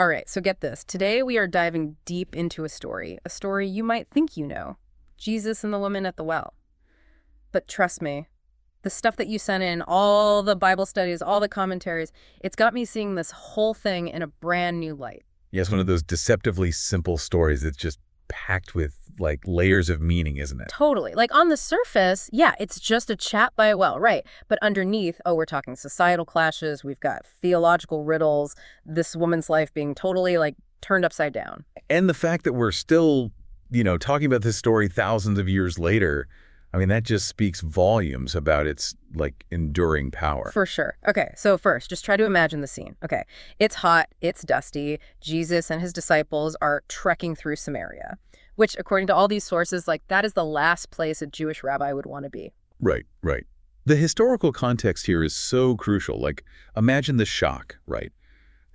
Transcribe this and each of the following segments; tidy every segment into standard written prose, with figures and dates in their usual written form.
All right, so get this. Today we are diving deep into a story you might think you know. Jesus and the woman at the well. But trust me, the stuff that you sent in, all the Bible studies, all the commentaries, it's got me seeing this whole thing in a brand new light. Yes, one of those deceptively simple stories that's just packed with, like, layers of meaning, isn't it? Totally. Like on the surface, yeah, it's just a chat by a well, right? But underneath, oh, we're talking societal clashes, we've got theological riddles, this woman's life being totally like turned upside down. And the fact that we're still, talking about this story thousands of years later, I mean, that just speaks volumes about its, like, enduring power. For sure. Okay, so first, just try to imagine the scene. Okay, it's hot, it's dusty. Jesus and his disciples are trekking through Samaria, which, according to all these sources, like, that is the last place a Jewish rabbi would want to be. Right, right. The historical context here is so crucial. Like, imagine the shock, right?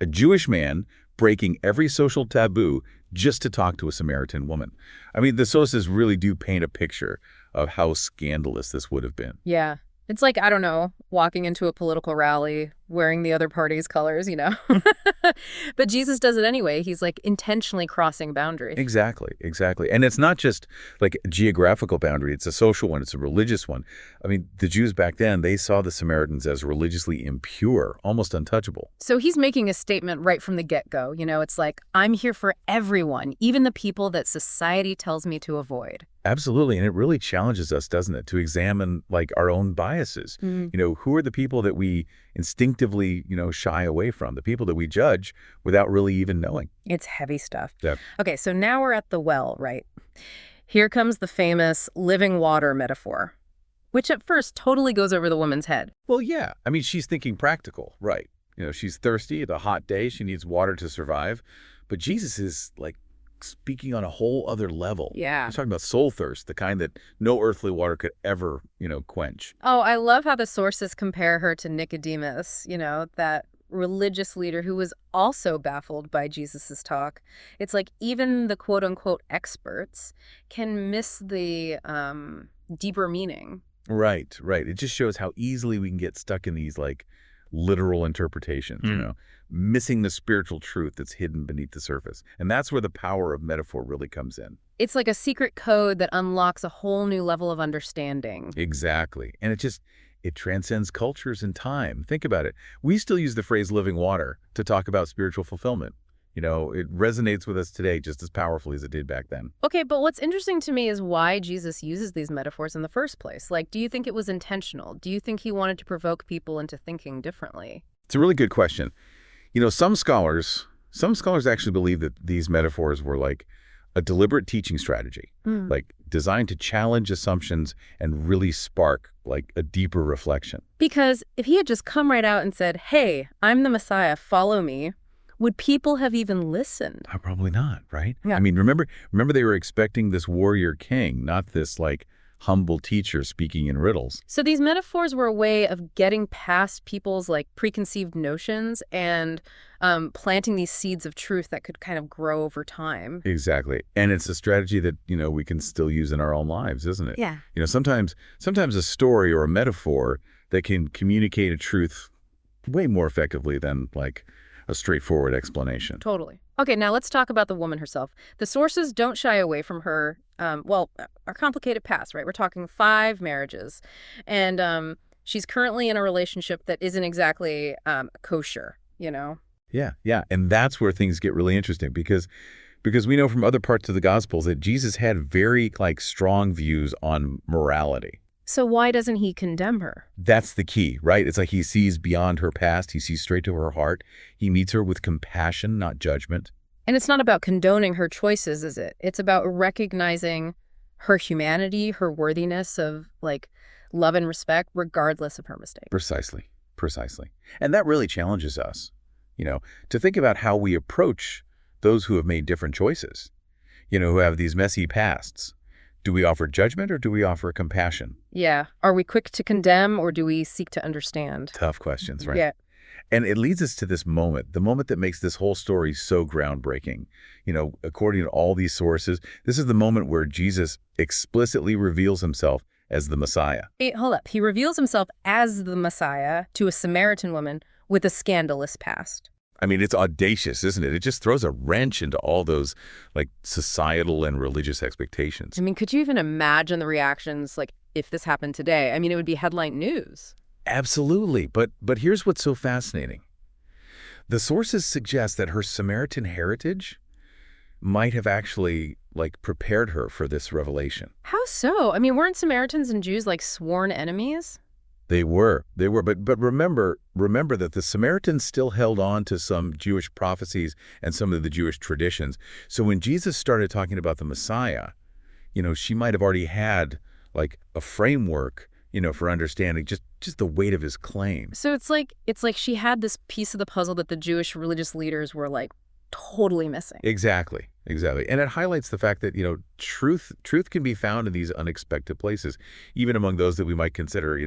A Jewish man breaking every social taboo just to talk to a Samaritan woman. I mean, the sources really do paint a picture of how scandalous this would have been. Yeah. It's like, I don't know, walking into a political rally, wearing the other party's colors. But Jesus does it anyway. He's like intentionally crossing boundaries. Exactly, exactly. And it's not just like a geographical boundary, it's a social one, it's a religious one. I mean, the Jews back then, they saw the Samaritans as religiously impure, almost untouchable. So he's making a statement right from the get-go. It's like, I'm here for everyone, even the people that society tells me to avoid. Absolutely. And it really challenges us, doesn't it, to examine, like, our own biases. Who are the people that we instinctively, shy away from, the people that we judge without really even knowing. It's heavy stuff. Yeah. Okay, so now we're at the well, right? Here comes the famous living water metaphor, which at first totally goes over the woman's head. Well, yeah. I mean, she's thinking practical, right? She's thirsty. It's a hot day. She needs water to survive. But Jesus is, like, speaking on a whole other level. Yeah. He's talking about soul thirst, the kind that no earthly water could ever, quench. Oh, I love how the sources compare her to Nicodemus, that religious leader who was also baffled by Jesus's talk. It's like even the quote-unquote experts can miss the deeper meaning. Right, right. It just shows how easily we can get stuck in these, like, literal interpretations, missing the spiritual truth that's hidden beneath the surface. And that's where the power of metaphor really comes in. It's like a secret code that unlocks a whole new level of understanding. Exactly. And it transcends cultures and time. Think about it. We still use the phrase living water to talk about spiritual fulfillment. It resonates with us today just as powerfully as it did back then. Okay, but what's interesting to me is why Jesus uses these metaphors in the first place. Like, do you think it was intentional? Do you think he wanted to provoke people into thinking differently? It's a really good question. Some scholars actually believe that these metaphors were like a deliberate teaching strategy, like designed to challenge assumptions and really spark, like, a deeper reflection. Because if he had just come right out and said, hey, I'm the Messiah, follow me, would people have even listened? Probably not, right? Yeah. I mean, remember they were expecting this warrior king, not this, like, humble teacher speaking in riddles. So these metaphors were a way of getting past people's, like, preconceived notions and planting these seeds of truth that could kind of grow over time. Exactly. And it's a strategy that, we can still use in our own lives, isn't it? Yeah. Sometimes a story or a metaphor that can communicate a truth way more effectively than, like, a straightforward explanation. Totally. Okay, now let's talk about the woman herself. The sources don't shy away from her, our complicated past, right? We're talking 5 marriages. And she's currently in a relationship that isn't exactly kosher, Yeah, yeah. And that's where things get really interesting because we know from other parts of the Gospels that Jesus had very, like, strong views on morality. So why doesn't he condemn her? That's the key, right? It's like he sees beyond her past. He sees straight to her heart. He meets her with compassion, not judgment. And it's not about condoning her choices, is it? It's about recognizing her humanity, her worthiness of, like, love and respect, regardless of her mistake. Precisely, precisely. And that really challenges us, to think about how we approach those who have made different choices, who have these messy pasts. Do we offer judgment or do we offer compassion? Yeah. Are we quick to condemn or do we seek to understand? Tough questions, right? Yeah. And it leads us to this moment, the moment that makes this whole story so groundbreaking. According to all these sources, this is the moment where Jesus explicitly reveals himself as the Messiah. Wait, hold up. He reveals himself as the Messiah to a Samaritan woman with a scandalous past. I mean, it's audacious, isn't it? It just throws a wrench into all those, like, societal and religious expectations. I mean, could you even imagine the reactions, like, if this happened today? I mean, it would be headline news. Absolutely. But here's what's so fascinating. The sources suggest that her Samaritan heritage might have actually, like, prepared her for this revelation. How so? I mean, weren't Samaritans and Jews, like, sworn enemies? They were. But remember that the Samaritans still held on to some Jewish prophecies and some of the Jewish traditions. So when Jesus started talking about the Messiah, she might have already had, like, a framework, for understanding just the weight of his claim. So it's like she had this piece of the puzzle that the Jewish religious leaders were, like, totally missing. Exactly. And it highlights the fact that, truth can be found in these unexpected places, even among those that we might consider,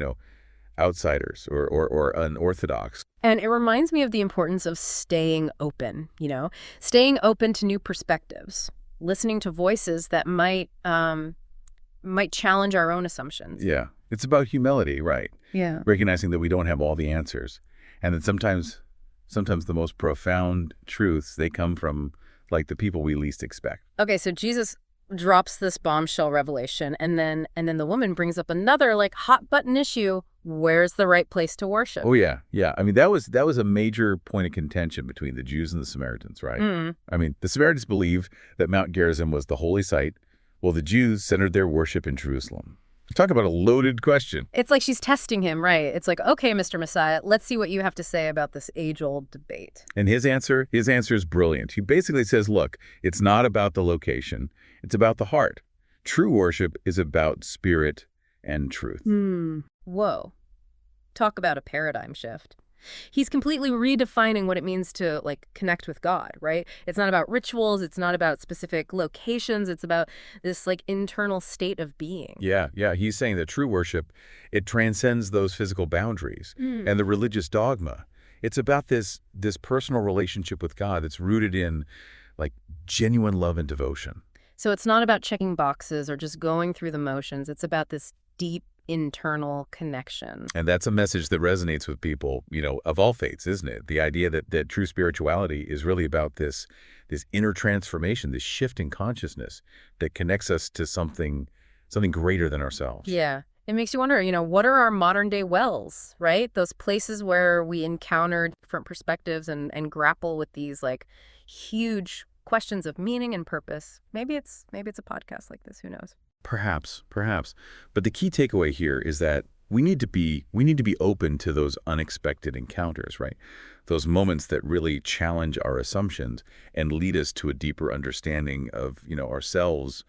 outsiders or unorthodox. And it reminds me of the importance of staying open, staying open to new perspectives, listening to voices that might challenge our own assumptions. Yeah. It's about humility, right? Yeah. Recognizing that we don't have all the answers. And that sometimes the most profound truths, they come from, like, the people we least expect. Okay, so Jesus drops this bombshell revelation, and then the woman brings up another, like, hot button issue. Where's the right place to worship? Oh, yeah. I mean, that was a major point of contention between the Jews and the Samaritans, right? I mean, the Samaritans believed that Mount Gerizim was the holy site, while the Jews centered their worship in Jerusalem. Talk about a loaded question. It's like she's testing him, right? It's like, okay, Mr. Messiah, let's see what you have to say about this age-old debate. And his answer is brilliant. He basically says, look, it's not about the location. It's about the heart. True worship is about spirit and truth. Whoa. Talk about a paradigm shift. He's completely redefining what it means to, like, connect with God, right? It's not about rituals. It's not about specific locations. It's about this, like, internal state of being. Yeah. He's saying that true worship, it transcends those physical boundaries and the religious dogma. It's about this personal relationship with God that's rooted in, like, genuine love and devotion. So it's not about checking boxes or just going through the motions. It's about this deep internal connection. And that's a message that resonates with people, of all faiths, isn't it? The idea that true spirituality is really about this inner transformation, this shift in consciousness that connects us to something greater than ourselves. Yeah. It makes you wonder, what are our modern day wells, right? Those places where we encounter different perspectives and grapple with these, like, huge questions of meaning and purpose. Maybe it's a podcast like this, who knows? Perhaps. But the key takeaway here is that we need to be open to those unexpected encounters, right? Those moments that really challenge our assumptions and lead us to a deeper understanding of, ourselves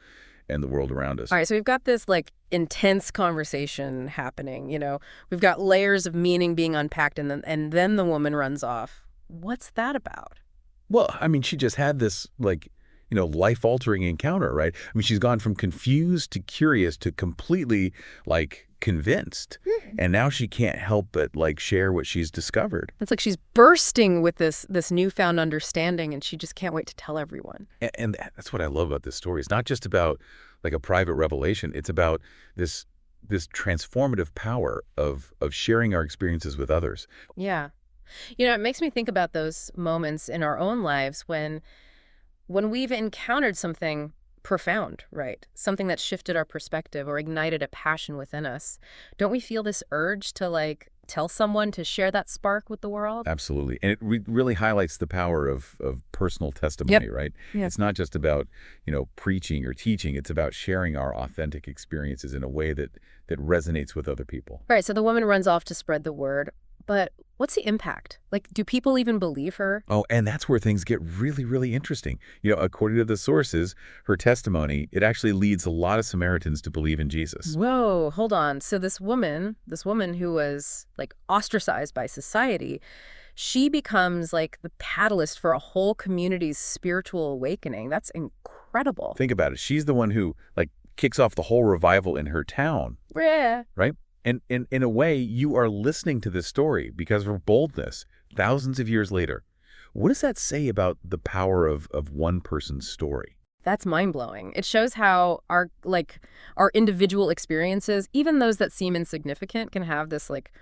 and the world around us. All right, so we've got this, like, intense conversation happening, We've got layers of meaning being unpacked, and then the woman runs off. What's that about? Well, I mean, she just had this, like, life-altering encounter, right? I mean, she's gone from confused to curious to completely, like, convinced. And now she can't help but, like, share what she's discovered. It's like she's bursting with this newfound understanding, and she just can't wait to tell everyone. And that's what I love about this story. It's not just about, like, a private revelation. It's about this transformative power of sharing our experiences with others. Yeah. It makes me think about those moments in our own lives when we've encountered something profound, right? Something that shifted our perspective or ignited a passion within us. Don't we feel this urge to, like, tell someone, to share that spark with the world? Absolutely. And it really highlights the power of personal testimony, right? Yeah. It's not just about, preaching or teaching. It's about sharing our authentic experiences in a way that resonates with other people. Right. So the woman runs off to spread the word. But what's the impact? Like, do people even believe her? Oh, and that's where things get really, really interesting. According to the sources, her testimony, it actually leads a lot of Samaritans to believe in Jesus. Whoa, hold on. So this woman who was, like, ostracized by society, she becomes, like, the catalyst for a whole community's spiritual awakening. That's incredible. Think about it. She's the one who, like, kicks off the whole revival in her town. Yeah. Right? And in a way, you are listening to this story because of her boldness thousands of years later. What does that say about the power of one person's story? That's mind-blowing. It shows how our individual experiences, even those that seem insignificant, can have this, like,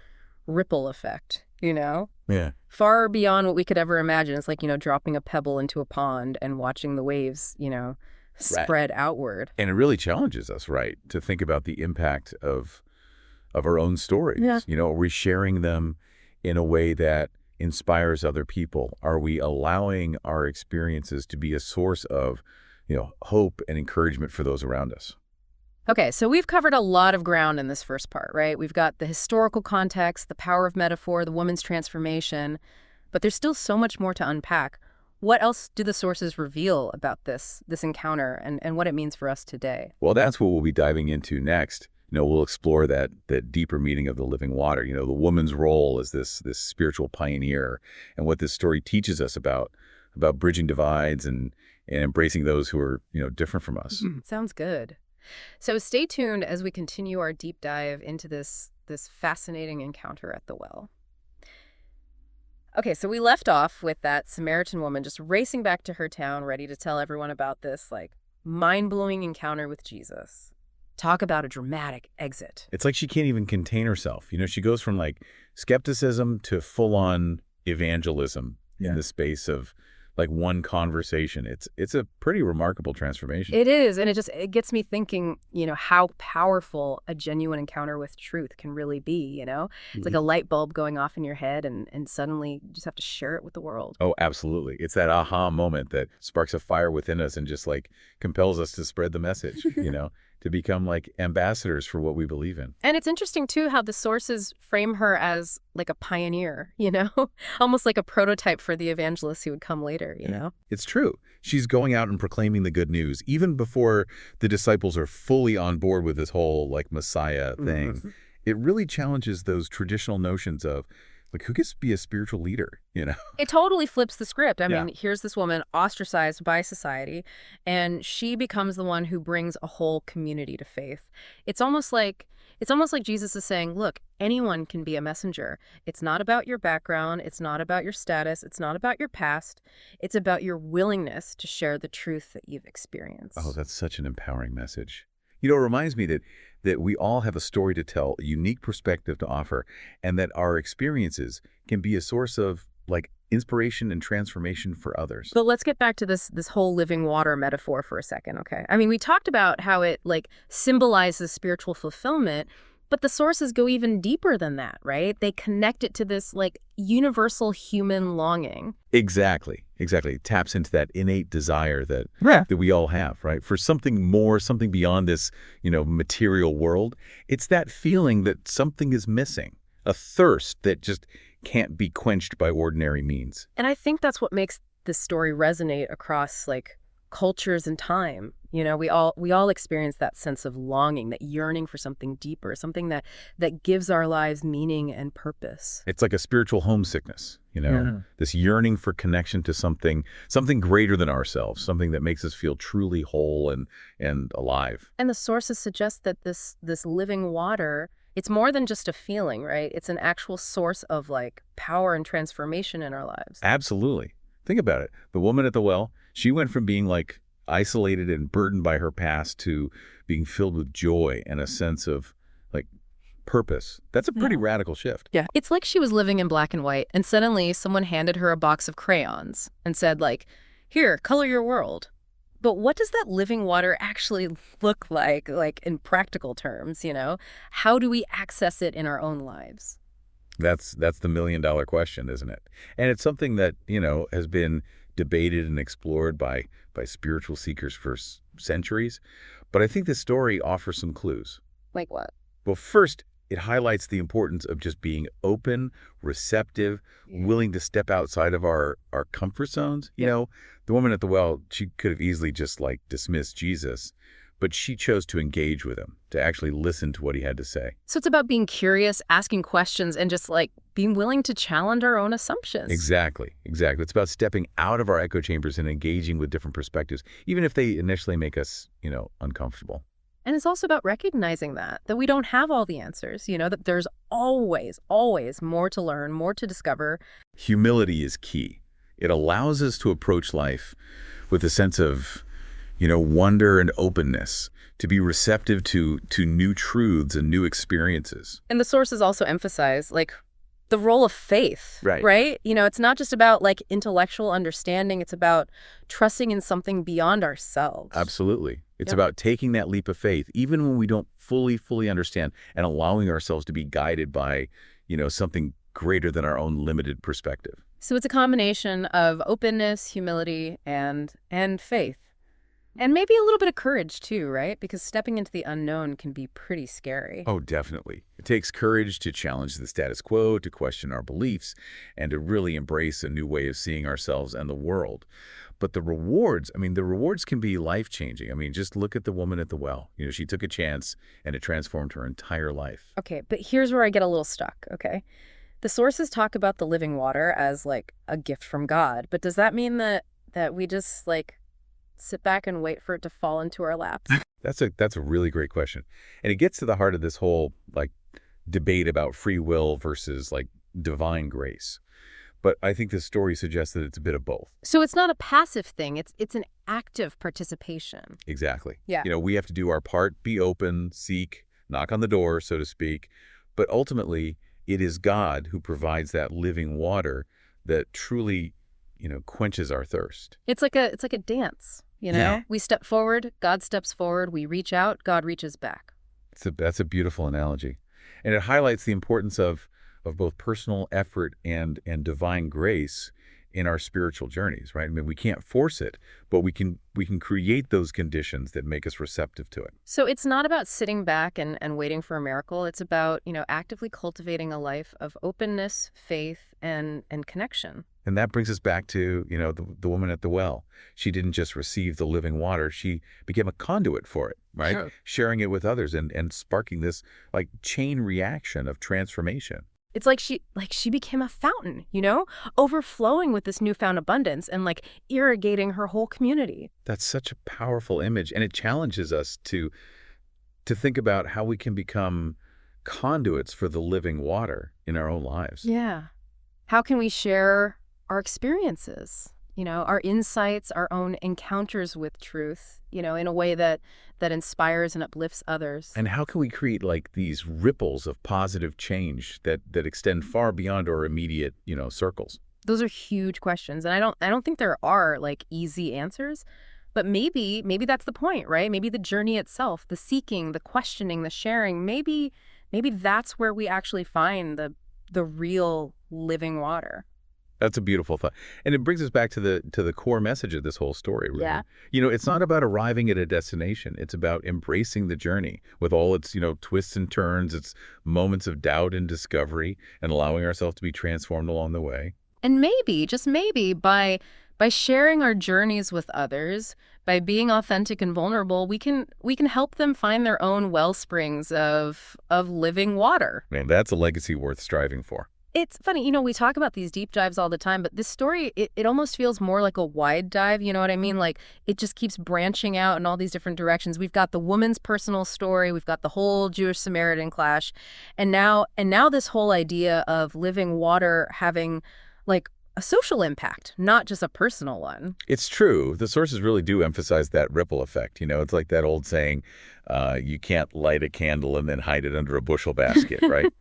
ripple effect. you know? Yeah. Far beyond what we could ever imagine. It's like, dropping a pebble into a pond and watching the waves, Right. spread outward. And it really challenges us, right, to think about the impact of our own stories. Yeah. Are we sharing them in a way that inspires other people? Are we allowing our experiences to be a source of, hope and encouragement for those around us? Okay, so we've covered a lot of ground in this first part, right? We've got the historical context, the power of metaphor, the woman's transformation, but there's still so much more to unpack. What else do the sources reveal about this encounter and what it means for us today? Well, that's what we'll be diving into next. We'll explore that deeper meaning of the living water. The woman's role as this spiritual pioneer, and what this story teaches us about bridging divides and embracing those who are different from us. Sounds good. So stay tuned as we continue our deep dive into this fascinating encounter at the well. Okay, so we left off with that Samaritan woman just racing back to her town, ready to tell everyone about this, mind-blowing encounter with Jesus. Talk about a dramatic exit. It's like she can't even contain herself. She goes from skepticism to full-on evangelism in the space of one conversation. It's a pretty remarkable transformation. It is, and it gets me thinking, how powerful a genuine encounter with truth can really be, It's like a light bulb going off in your head and suddenly you just have to share it with the world. Oh, absolutely. It's that aha moment that sparks a fire within us and just compels us to spread the message, to become ambassadors for what we believe in. And it's interesting, too, how the sources frame her as a pioneer, almost like a prototype for the evangelists who would come later, It's true. She's going out and proclaiming the good news, even before the disciples are fully on board with this whole Messiah thing. Mm-hmm. It really challenges those traditional notions of who gets to be a spiritual leader, It totally flips the script. I Yeah. mean, here's this woman ostracized by society, and she becomes the one who brings a whole community to faith. It's almost like Jesus is saying, look, anyone can be a messenger. It's not about your background. It's not about your status. It's not about your past. It's about your willingness to share the truth that you've experienced. Oh, that's such an empowering message. It reminds me that we all have a story to tell, a unique perspective to offer, and that our experiences can be a source of inspiration and transformation for others. But let's get back to this whole living water metaphor for a second, okay? I mean, we talked about how it symbolizes spiritual fulfillment, but the sources go even deeper than that, right? They connect it to this universal human longing. Exactly. It taps into that innate desire that we all have, right? For something more, something beyond this, material world. It's that feeling that something is missing, a thirst that just can't be quenched by ordinary means. And I think that's what makes this story resonate across cultures and time. We all experience that sense of longing, that yearning for something deeper, something that gives our lives meaning and purpose. It's like a spiritual homesickness, this yearning for connection to something greater than ourselves, something that makes us feel truly whole and alive. And the sources suggest that this living water, it's more than just a feeling, right? It's an actual source of power and transformation in our lives. Absolutely. Think about it. The woman at the well, she went from being isolated and burdened by her past to being filled with joy and a sense of purpose. That's a pretty radical shift. Yeah. It's like she was living in black and white, and suddenly someone handed her a box of crayons and said here, color your world. But what does that living water actually look like in practical terms, How do we access it in our own lives? That's the million-dollar question, isn't it? And it's something that, has been debated and explored by spiritual seekers for centuries. But I think this story offers some clues. Like what? Well, first, it highlights the importance of just being open, receptive, willing to step outside of our comfort zones. The woman at the well, she could have easily just dismissed Jesus, but she chose to engage with him, to actually listen to what he had to say. So it's about being curious, asking questions, and just being willing to challenge our own assumptions. Exactly. It's about stepping out of our echo chambers and engaging with different perspectives, even if they initially make us, uncomfortable. And it's also about recognizing that we don't have all the answers, that there's always more to learn, more to discover. Humility is key. It allows us to approach life with a sense of, wonder and openness, to be receptive to new truths and new experiences. And the sources also emphasize, the role of faith, Right. right? It's not just about like intellectual understanding. It's about trusting in something beyond ourselves. Absolutely. It's Yep. about taking that leap of faith, even when we don't fully understand, and allowing ourselves to be guided by, something greater than our own limited perspective. So it's a combination of openness, humility, and faith. And maybe a little bit of courage too, right? Because stepping into the unknown can be pretty scary. Oh, definitely. It takes courage to challenge the status quo, to question our beliefs, and to really embrace a new way of seeing ourselves and the world. But the rewards can be life-changing. I mean, just look at the woman at the well. She took a chance, and it transformed her entire life. Okay, but here's where I get a little stuck, okay? The sources talk about the living water as like a gift from God, but does that mean that we just like sit back and wait for it to fall into our laps? That's a really great question. And it gets to the heart of this whole, debate about free will versus, divine grace. But I think this story suggests that it's a bit of both. So it's not a passive thing, it's an active participation. Exactly. Yeah. We have to do our part, be open, seek, knock on the door, so to speak. But ultimately, it is God who provides that living water that truly, quenches our thirst. It's like a dance, Yeah. We step forward, God steps forward, we reach out, God reaches back. That's a beautiful analogy. And it highlights the importance of both personal effort and divine grace in our spiritual journeys, right? I mean, we can't force it, but we can create those conditions that make us receptive to it. So it's not about sitting back and waiting for a miracle. It's about, actively cultivating a life of openness, faith, and connection. And that brings us back to, the woman at the well. She didn't just receive the living water, she became a conduit for it, right? Sure. Sharing it with others and sparking this chain reaction of transformation. It's like she became a fountain, overflowing with this newfound abundance and irrigating her whole community. That's such a powerful image, and it challenges us to think about how we can become conduits for the living water in our own lives. Yeah. How can we share our experiences, our insights, our own encounters with truth, in a way that inspires and uplifts others? And how can we create these ripples of positive change that extend far beyond our immediate, circles? Those are huge questions, and I don't think there are easy answers, but maybe that's the point, right? Maybe the journey itself, the seeking, the questioning, the sharing, maybe that's where we actually find the real living water. That's a beautiful thought. And it brings us back to the core message of this whole story, really. Yeah. It's not about arriving at a destination. It's about embracing the journey with all its, twists and turns, its moments of doubt and discovery, and allowing ourselves to be transformed along the way. And maybe, just maybe, by sharing our journeys with others, by being authentic and vulnerable, we can help them find their own well springs of living water. Man, that's a legacy worth striving for. It's funny, we talk about these deep dives all the time, but this story, it almost feels more like a wide dive, you know what I mean? It just keeps branching out in all these different directions. We've got the woman's personal story, we've got the whole Jewish-Samaritan clash, and now this whole idea of living water having, a social impact, not just a personal one. It's true. The sources really do emphasize that ripple effect. It's like that old saying, you can't light a candle and then hide it under a bushel basket, right?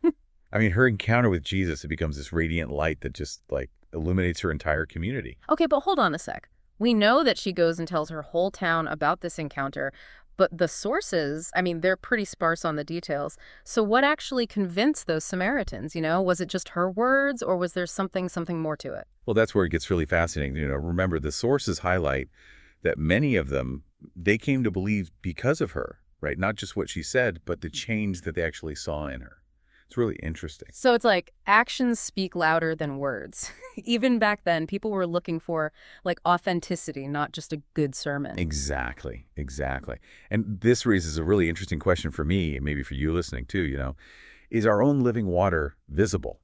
I mean, her encounter with Jesus, it becomes this radiant light that just illuminates her entire community. Okay, but hold on a sec. We know that she goes and tells her whole town about this encounter, but the sources, I mean, they're pretty sparse on the details. So what actually convinced those Samaritans, Was it just her words, or was there something more to it? Well, that's where it gets really fascinating. Remember, the sources highlight that many of them, they came to believe because of her, right? Not just what she said, but the change that they actually saw in her. It's really interesting. So it's actions speak louder than words. Even back then, people were looking for authenticity, not just a good sermon. Exactly. And this raises a really interesting question for me, and maybe for you listening too, is our own living water visible?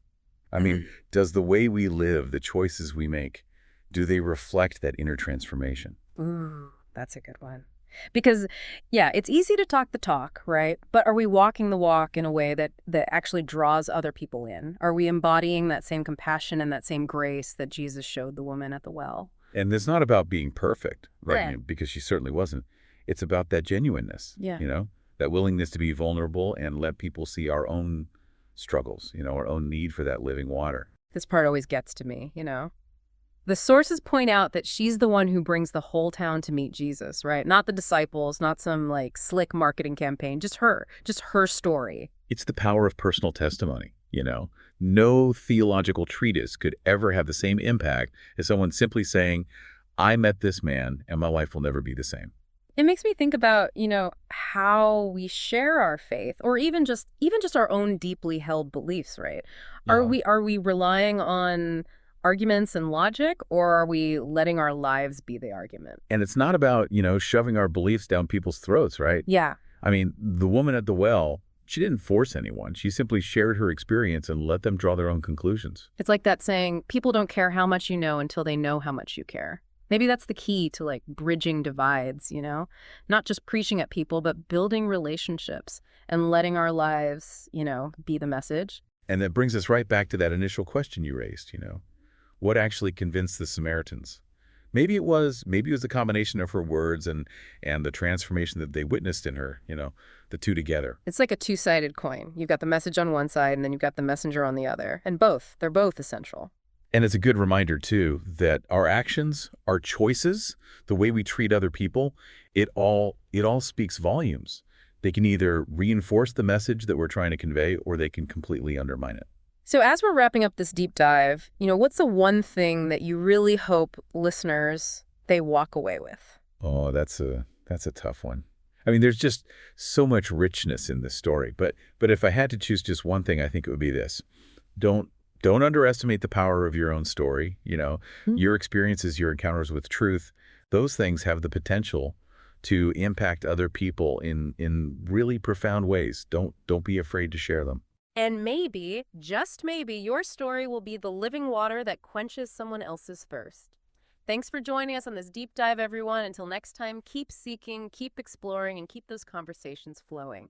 I mean, does the way we live, the choices we make, do they reflect that inner transformation? Ooh, that's a good one. Because, yeah, it's easy to talk the talk, right? But are we walking the walk in a way that actually draws other people in? Are we embodying that same compassion and that same grace that Jesus showed the woman at the well? And it's not about being perfect, right? Yeah. Because she certainly wasn't. It's about that genuineness, Yeah. that willingness to be vulnerable and let people see our own struggles, our own need for that living water. This part always gets to me, The sources point out that she's the one who brings the whole town to meet Jesus, right? Not the disciples, not some like slick marketing campaign, just her story. It's the power of personal testimony. No theological treatise could ever have the same impact as someone simply saying, I met this man and my life will never be the same. It makes me think about, how we share our faith or even just our own deeply held beliefs, right? Are Yeah. we relying on arguments and logic, or are we letting our lives be the argument? And it's not about, shoving our beliefs down people's throats, right? Yeah. I mean, the woman at the well, she didn't force anyone. She simply shared her experience and let them draw their own conclusions. It's like that saying, people don't care how much you know until they know how much you care. Maybe that's the key to like bridging divides, Not just preaching at people, but building relationships and letting our lives, be the message. And that brings us right back to that initial question you raised. What actually convinced the Samaritans? Maybe it was a combination of her words and the transformation that they witnessed in her, the two together. It's like a two-sided coin. You've got the message on one side and then you've got the messenger on the other. And they're both essential. And it's a good reminder, too, that our actions, our choices, the way we treat other people, it all speaks volumes. They can either reinforce the message that we're trying to convey, or they can completely undermine it. So as we're wrapping up this deep dive, what's the one thing that you really hope listeners, they walk away with? Oh, that's a tough one. I mean, there's just so much richness in this story. But if I had to choose just one thing, I think it would be this. Don't don't underestimate the power of your own story. Hmm. Your experiences, your encounters with truth, those things have the potential to impact other people in really profound ways. Don't be afraid to share them. And maybe, just maybe, your story will be the living water that quenches someone else's thirst. Thanks for joining us on this deep dive, everyone. Until next time, keep seeking, keep exploring, and keep those conversations flowing.